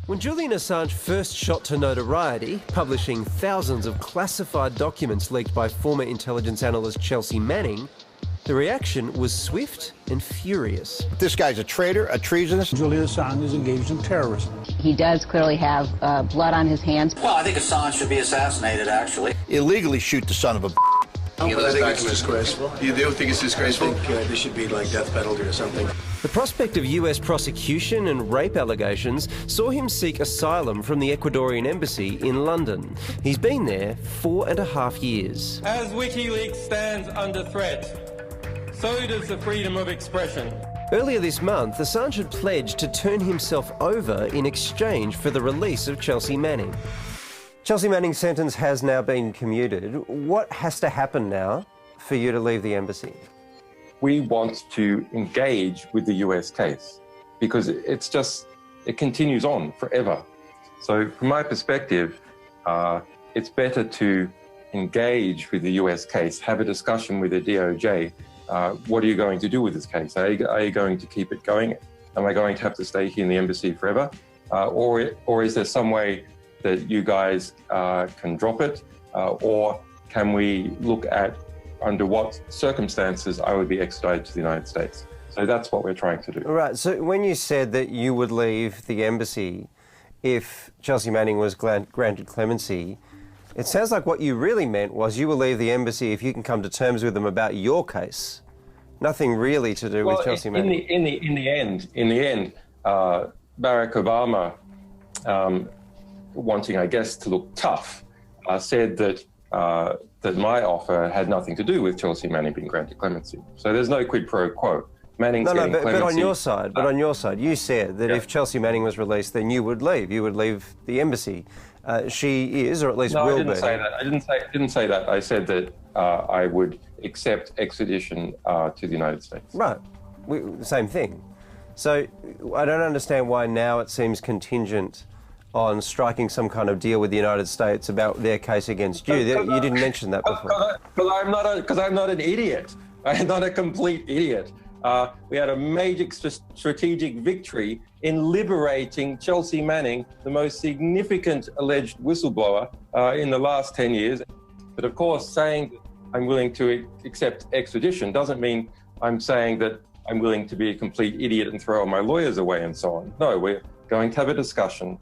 When Julian Assange first shot to notoriety, publishing thousands of classified documents leaked by former intelligence analyst Chelsea Manning, the reaction was swift and furious. This guy's a traitor, a treasonous. Julian Assange is engaged in terrorism. He does clearly have blood on his hands. Well, I think Assange should be assassinated, actually. Illegally shoot the son of a I think it's disgraceful. You do think it's disgraceful? I think there should be like death penalty or something. The prospect of US prosecution and rape allegations saw him seek asylum from the Ecuadorian embassy in London. He's been there 4.5 years. As WikiLeaks stands under threat, so does the freedom of expression. Earlier this month, Assange had pledged to turn himself over in exchange for the release of Chelsea Manning. Chelsea Manning's sentence has now been commuted. What has to happen now for you to leave the embassy? We want to engage with the US case because it continues on forever. So from my perspective, it's better to engage with the US case, have a discussion with the DOJ. What are you going to do with this case? Are you going to keep it going? Am I going to have to stay here in the embassy forever? Or is there some way that you guys can drop it, or can we look at under what circumstances I would be extradited to the United States? So that's what we're trying to do. Right, so when you said that you would leave the embassy if Chelsea Manning was granted clemency, it sounds like what you really meant was you will leave the embassy if you can come to terms with them about your case. Nothing really to do with Chelsea Manning. In the end, Barack Obama, wanting, I guess, to look tough, said that my offer had nothing to do with Chelsea Manning being granted clemency. So there's no quid pro quo. Manning's getting clemency. But on your side, you said that if Chelsea Manning was released, then you would leave. You would leave the embassy. She is, or at least will be. No, I didn't say that. I didn't say that. I said that I would accept extradition to the United States. Right. Same thing. So I don't understand why now it seems contingent on striking some kind of deal with the United States about their case against you. You didn't mention that before. Because I'm not an idiot. I'm not a complete idiot. We had a major strategic victory in liberating Chelsea Manning, the most significant alleged whistleblower in the last 10 years. But of course, saying that I'm willing to accept extradition doesn't mean I'm saying that I'm willing to be a complete idiot and throw all my lawyers away and so on. No, we're going to have a discussion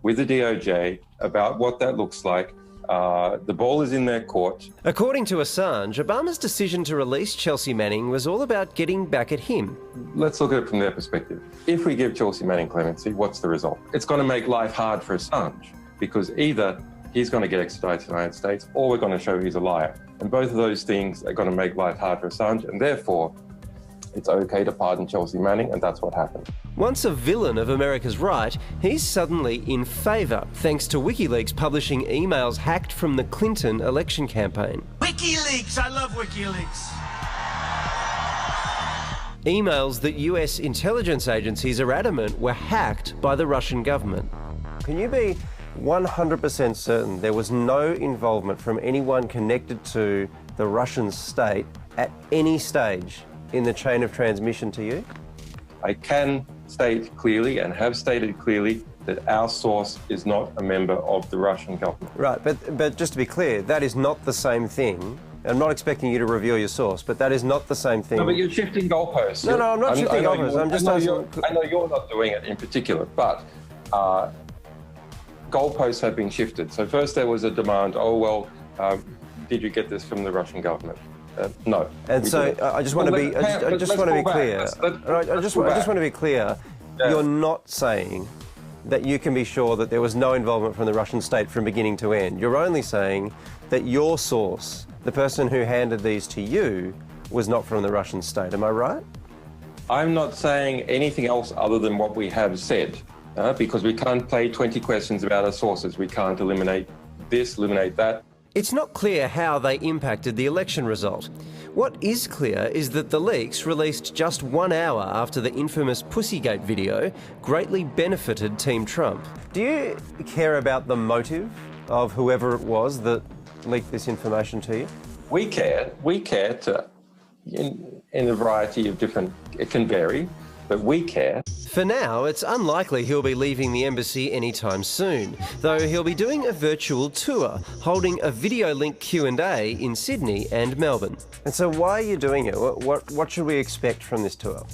with the DOJ about what that looks like. The ball is in their court. According to Assange, Obama's decision to release Chelsea Manning was all about getting back at him. Let's look at it from their perspective. If we give Chelsea Manning clemency, what's the result? It's going to make life hard for Assange because either he's going to get extradited to the United States or we're going to show he's a liar. And both of those things are going to make life hard for Assange, and therefore it's okay to pardon Chelsea Manning, and that's what happened. Once a villain of America's right, he's suddenly in favour, thanks to WikiLeaks publishing emails hacked from the Clinton election campaign. WikiLeaks! I love WikiLeaks! Emails that US intelligence agencies are adamant were hacked by the Russian government. Can you be 100% certain there was no involvement from anyone connected to the Russian state at any stage in the chain of transmission to you? I can state clearly and have stated clearly that our source is not a member of the Russian government. Right, but just to be clear, that is not the same thing. I'm not expecting you to reveal your source, but that is not the same thing. No, but you're shifting goalposts. No, I'm not shifting goalposts. I'm just asking. I know you're not doing it in particular, but goalposts have been shifted. So first there was a demand, did you get this from the Russian government? No. And so I just want to be clear. I just want to be clear. Yeah. You're not saying that you can be sure that there was no involvement from the Russian state from beginning to end. You're only saying that your source, the person who handed these to you, was not from the Russian state. Am I right? I'm not saying anything else other than what we have said, because we can't play 20 questions about our sources. We can't eliminate this, eliminate that. It's not clear how they impacted the election result. What is clear is that the leaks, released just 1 hour after the infamous Pussygate video, greatly benefited Team Trump. Do you care about the motive of whoever it was that leaked this information to you? We care in a variety of different, it can vary. but we care. For now, it's unlikely he'll be leaving the embassy anytime soon, though he'll be doing a virtual tour, holding a video link Q&A in Sydney and Melbourne. And so why are you doing it? What should we expect from this tour?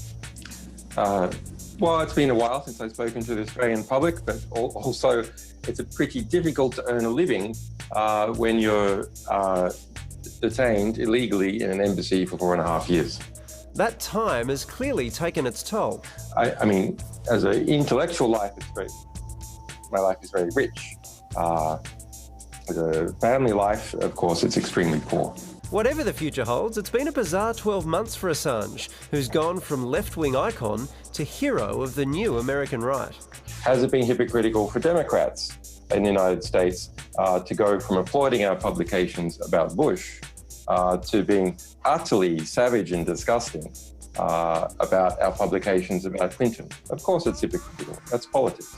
Well, it's been a while since I've spoken to the Australian public, but also it's pretty difficult to earn a living when you're detained illegally in an embassy for 4.5 years. That time has clearly taken its toll. I mean, as an intellectual life, my life is very rich. As a family life, of course, it's extremely poor. Whatever the future holds, it's been a bizarre 12 months for Assange, who's gone from left-wing icon to hero of the new American right. Has it been hypocritical for Democrats in the United States to go from applauding our publications about Bush to being utterly savage and disgusting about our publications about Clinton? Of course it's hypocritical. That's politics.